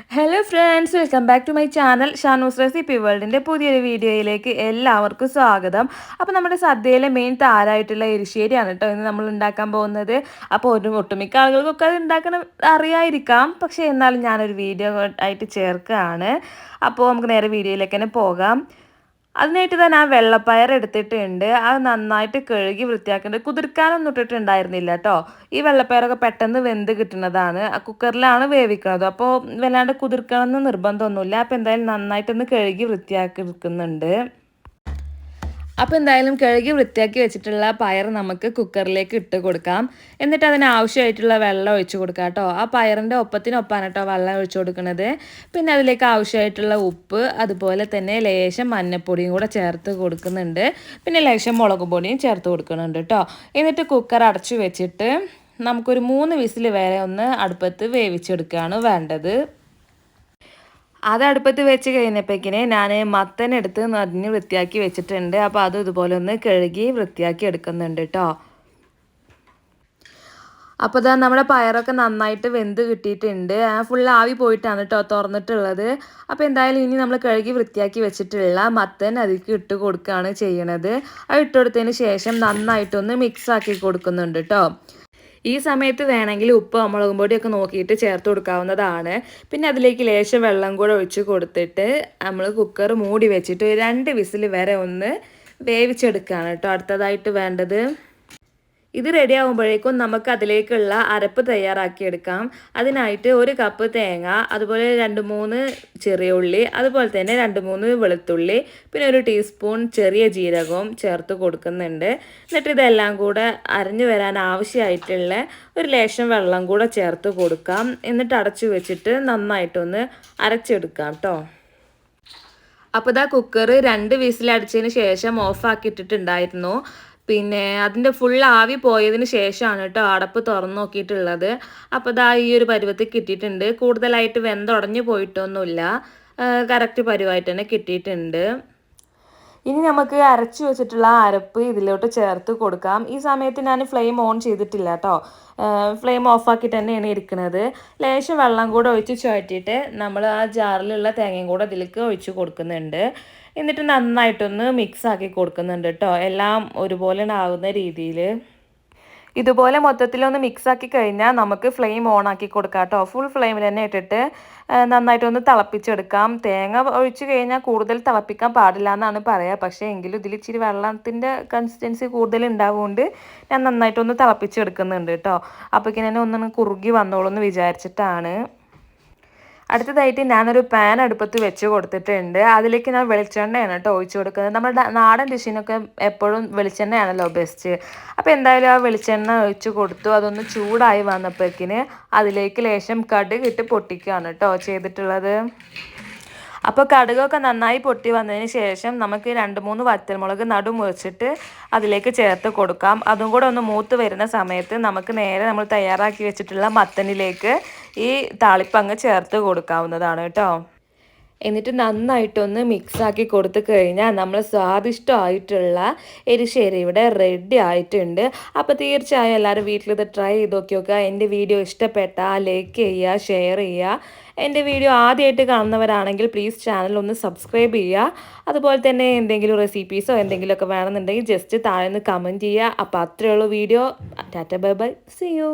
Hello friends, welcome back to my channel Shanu's Recipe World. In പുതിയൊരു വീഡിയോയിലേക്ക് എല്ലാവർക്കും സ്വാഗതം. അപ്പോൾ നമ്മുടെ സദ്യയിലെ മെയിൻ താരമായിട്ടുള്ള എരിശ്ശേരിയാണ് ട്ടോ ഇന്ന് നമ്മൾ ഉണ്ടാക്കാൻ പോകുന്നത്. അപ്പോൾ ഒട്ടുമിക്ക ആളുകൾക്കൊക്കെ അത് ഉണ്ടാക്കാൻ അറിയായിരിക്കാം. പക്ഷേ എന്നാലും ഞാനൊരു വീഡിയോ ആയിട്ട് ചേർക്കുകയാണ്. അപ്പോൾ നമുക്ക് നേരെ വീഡിയോയിലേക്ക് തന്നെ പോകാം. അതിനായിട്ട് തന്നെ ആ വെള്ളപ്പയർ എടുത്തിട്ടുണ്ട്. അത് നന്നായിട്ട് കഴുകി വൃത്തിയാക്കേണ്ടത്. കുതിർക്കാനൊന്നും ഇട്ടിട്ടുണ്ടായിരുന്നില്ല കേട്ടോ. ഈ വെള്ളപ്പയറൊക്കെ പെട്ടെന്ന് വെന്ത് കിട്ടുന്നതാണ്. കുക്കറിലാണ് വേവിക്കുന്നത്. അപ്പോൾ വല്ലാണ്ട് കുതിർക്കണമെന്ന് നിർബന്ധമൊന്നുമില്ല. അപ്പോൾ എന്തായാലും നന്നായിട്ടൊന്ന് കഴുകി വൃത്തിയാക്കി എടുക്കുന്നുണ്ട്. അപ്പോൾ എന്തായാലും കഴുകി വൃത്തിയാക്കി വെച്ചിട്ടുള്ള പയർ നമുക്ക് കുക്കറിലേക്ക് ഇട്ട് കൊടുക്കാം. എന്നിട്ട് അതിന് ആവശ്യമായിട്ടുള്ള വെള്ളം ഒഴിച്ചു കൊടുക്കാം കേട്ടോ. ആ പയറിൻ്റെ ഒപ്പത്തിനൊപ്പാണ് കേട്ടോ വെള്ളം ഒഴിച്ചു കൊടുക്കുന്നത്. പിന്നെ അതിലേക്ക് ആവശ്യമായിട്ടുള്ള ഉപ്പ്, അതുപോലെ തന്നെ ലേശം മഞ്ഞൾപ്പൊടിയും കൂടെ ചേർത്ത് കൊടുക്കുന്നുണ്ട്. പിന്നെ ലേശം മുളക് പൊടിയും ചേർത്ത് കൊടുക്കുന്നുണ്ട് കേട്ടോ. എന്നിട്ട് കുക്കർ അടച്ചു വെച്ചിട്ട് നമുക്കൊരു 3 വിസിൽ വരെ ഒന്ന് അടുപ്പത്ത് വേവിച്ചെടുക്കുകയാണ് വേണ്ടത്. അത് അടുപ്പത്ത് വെച്ച് കഴിഞ്ഞപ്പോഴേക്കിന് ഞാൻ മത്തനെടുത്ത് നദിഞ്ഞ് വൃത്തിയാക്കി വെച്ചിട്ടുണ്ട്. അപ്പോൾ അത് ഇതുപോലെ ഒന്ന് കഴുകി വൃത്തിയാക്കി എടുക്കുന്നുണ്ട് കേട്ടോ. അപ്പോൾ ഇതാ നമ്മുടെ പയറൊക്കെ നന്നായിട്ട് വെന്ത് കിട്ടിയിട്ടുണ്ട്. ഫുൾ ആവി പോയിട്ടാണ് കേട്ടോ തുറന്നിട്ടുള്ളത്. അപ്പോൾ എന്തായാലും ഇനി നമ്മൾ കഴുകി വൃത്തിയാക്കി വെച്ചിട്ടുള്ള മത്തൻ അതിലേക്ക് ഇട്ട് കൊടുക്കുകയാണ് ചെയ്യണത്. അത് ഇട്ട് കൊടുത്തതിന് ശേഷം നന്നായിട്ടൊന്ന് മിക്സാക്കി കൊടുക്കുന്നുണ്ട് കേട്ടോ. ഈ സമയത്ത് വേണമെങ്കിൽ ഉപ്പ് മുളകും പൊടിയൊക്കെ നോക്കിയിട്ട് ചേർത്ത് കൊടുക്കാവുന്നതാണ്. പിന്നെ അതിലേക്ക് ലേശം വെള്ളം കൂടെ ഒഴിച്ച് കൊടുത്തിട്ട് നമ്മൾ കുക്കർ മൂടി വെച്ചിട്ട് 2 വിസിൽ വരെ ഒന്ന് വേവിച്ചെടുക്കുകയാണ് കേട്ടോ അടുത്തതായിട്ട് വേണ്ടത്. ഇത് റെഡി ആകുമ്പോഴേക്കും നമുക്ക് അതിലേക്കുള്ള അരപ്പ് തയ്യാറാക്കിയെടുക്കാം. അതിനായിട്ട് 1 കപ്പ് തേങ്ങ, അതുപോലെ 2-3 ചെറിയ ഉള്ളി, അതുപോലെ തന്നെ 2-3 വെളുത്തുള്ളി, പിന്നെ 1 ടീസ്പൂൺ ചെറിയ ജീരകവും ചേർത്ത് കൊടുക്കുന്നുണ്ട്. എന്നിട്ട് ഇതെല്ലാം കൂടെ അരഞ്ഞു വരാൻ ആവശ്യമായിട്ടുള്ള ഒരു ലേശം വെള്ളം കൂടെ ചേർത്ത് കൊടുക്കാം. എന്നിട്ട് അടച്ചു വെച്ചിട്ട് നന്നായിട്ടൊന്ന് അരച്ചെടുക്കാം കേട്ടോ. അപ്പോൾ ഇതാ കുക്കർ 2 വിസിലടിച്ചതിന് ശേഷം ഓഫാക്കിയിട്ടിട്ടുണ്ടായിരുന്നു. പിന്നെ അതിൻ്റെ ഫുൾ ആവി പോയതിന് ശേഷമാണ് കേട്ടോ അടപ്പ് തുറന്ന് നോക്കിയിട്ടുള്ളത്. അപ്പോൾ ഇതാ ഈ ഒരു പരുവത്തിൽ കിട്ടിയിട്ടുണ്ട്. കൂടുതലായിട്ട് വെന്തുടഞ്ഞു പോയിട്ടൊന്നുമില്ല. കറക്റ്റ് പരുവായിട്ട് തന്നെ കിട്ടിയിട്ടുണ്ട്. ഇനി നമുക്ക് അരച്ചു വെച്ചിട്ടുള്ള അരപ്പ് ഇതിലോട്ട് ചേർത്ത് കൊടുക്കാം. ഈ സമയത്ത് ഞാൻ ഫ്ലെയിം ഓൺ ചെയ്തിട്ടില്ല കേട്ടോ. ഫ്ലെയിം ഓഫാക്കിയിട്ട് തന്നെയാണ് ഇരിക്കുന്നത്. ലേശം വെള്ളം കൂടെ ഒഴിച്ച് ചുഴറ്റിയിട്ട് നമ്മൾ ആ ജാറിലുള്ള തേങ്ങയും കൂടെ ഇതിലേക്ക് ഒഴിച്ച് കൊടുക്കുന്നുണ്ട്. എന്നിട്ട് നന്നായിട്ടൊന്ന് മിക്സ് ആക്കി കൊടുക്കുന്നുണ്ട് കേട്ടോ. എല്ലാം ഒരുപോലെ ആവുന്ന രീതിയിൽ. ഇതുപോലെ മൊത്തത്തിലൊന്ന് മിക്സാക്കി കഴിഞ്ഞാൽ നമുക്ക് ഫ്ലെയിം ഓൺ ആക്കി കൊടുക്കാം കേട്ടോ. ഫുൾ ഫ്ലെയിമിൽ തന്നെ ഇട്ടിട്ട് നന്നായിട്ടൊന്ന് തിളപ്പിച്ചെടുക്കാം. തേങ്ങ ഒഴിച്ച് കഴിഞ്ഞാൽ കൂടുതൽ തിളപ്പിക്കാൻ പാടില്ല എന്നാണ് പറയുക. പക്ഷേ എങ്കിലും ഇതിൽ ഇച്ചിരി വെള്ളത്തിൻ്റെ കൺസിസ്റ്റൻസി കൂടുതൽ ഉണ്ടാവുകൊണ്ട് ഞാൻ നന്നായിട്ടൊന്ന് തിളപ്പിച്ചെടുക്കുന്നുണ്ട് കേട്ടോ. അപ്പോഴേക്കും തന്നെ ഒന്നൊന്ന് കുറുകി വന്നോളൂ എന്ന് വിചാരിച്ചിട്ടാണ്. അടുത്തതായിട്ട് ഞാനൊരു പാൻ അടുപ്പത്ത് വെച്ച് കൊടുത്തിട്ടുണ്ട്. അതിലേക്ക് ഞാൻ വെളിച്ചെണ്ണയാണ് കേട്ടോ ഒഴിച്ച് കൊടുക്കുന്നത്. നമ്മുടെ നാടൻ ഡിഷിനൊക്കെ എപ്പോഴും വെളിച്ചെണ്ണയാണല്ലോ ബെസ്റ്റ്. അപ്പോൾ എന്തായാലും ആ വെളിച്ചെണ്ണ ഒഴിച്ച് കൊടുത്തു. അതൊന്ന് ചൂടായി വന്നപ്പോഴേക്കിന് അതിലേക്ക് ലേശം കടുക് ഇട്ട് പൊട്ടിക്കുകയാണ് കേട്ടോ ചെയ്തിട്ടുള്ളത്. അപ്പോൾ കടുകൊക്കെ നന്നായി പൊട്ടി വന്നതിന് ശേഷം നമുക്ക് 2-3 വറ്റൽമുളക് മുറിച്ചിട്ട് അതിലേക്ക് ചേർത്ത് കൊടുക്കാം. അതും കൂടെ ഒന്ന് മൂത്ത് വരുന്ന സമയത്ത് നമുക്ക് നേരെ നമ്മൾ തയ്യാറാക്കി വെച്ചിട്ടുള്ള മത്തനിലേക്ക് ഈ താളിപ്പങ്ങ് ചേർത്ത് കൊടുക്കാവുന്നതാണ് കേട്ടോ. എന്നിട്ട് നന്നായിട്ടൊന്ന് മിക്സാക്കി കൊടുത്തു കഴിഞ്ഞാൽ നമ്മൾ സ്വാദിഷ്ടമായിട്ടുള്ള എരിശ്ശേരി ഇവിടെ റെഡി ആയിട്ടുണ്ട്. അപ്പോൾ തീർച്ചയായും എല്ലാവരും വീട്ടിലിത് ട്രൈ ചെയ്ത് നോക്കുക. എൻ്റെ വീഡിയോ ഇഷ്ടപ്പെട്ടാൽ ലൈക്ക് ചെയ്യുക, ഷെയർ ചെയ്യുക. എൻ്റെ വീഡിയോ ആദ്യമായിട്ട് കാണുന്നവരാണെങ്കിൽ പ്ലീസ് ചാനൽ ഒന്ന് സബ്സ്ക്രൈബ് ചെയ്യുക. അതുപോലെ തന്നെ എന്തെങ്കിലും റെസിപ്പീസോ എന്തെങ്കിലുമൊക്കെ വേണമെന്നുണ്ടെങ്കിൽ ജസ്റ്റ് താഴെ നിന്ന് കമൻറ്റ് ചെയ്യുക. അപ്പോൾ അത്രയേ ഉള്ളൂ video. Tata bye bye, see U.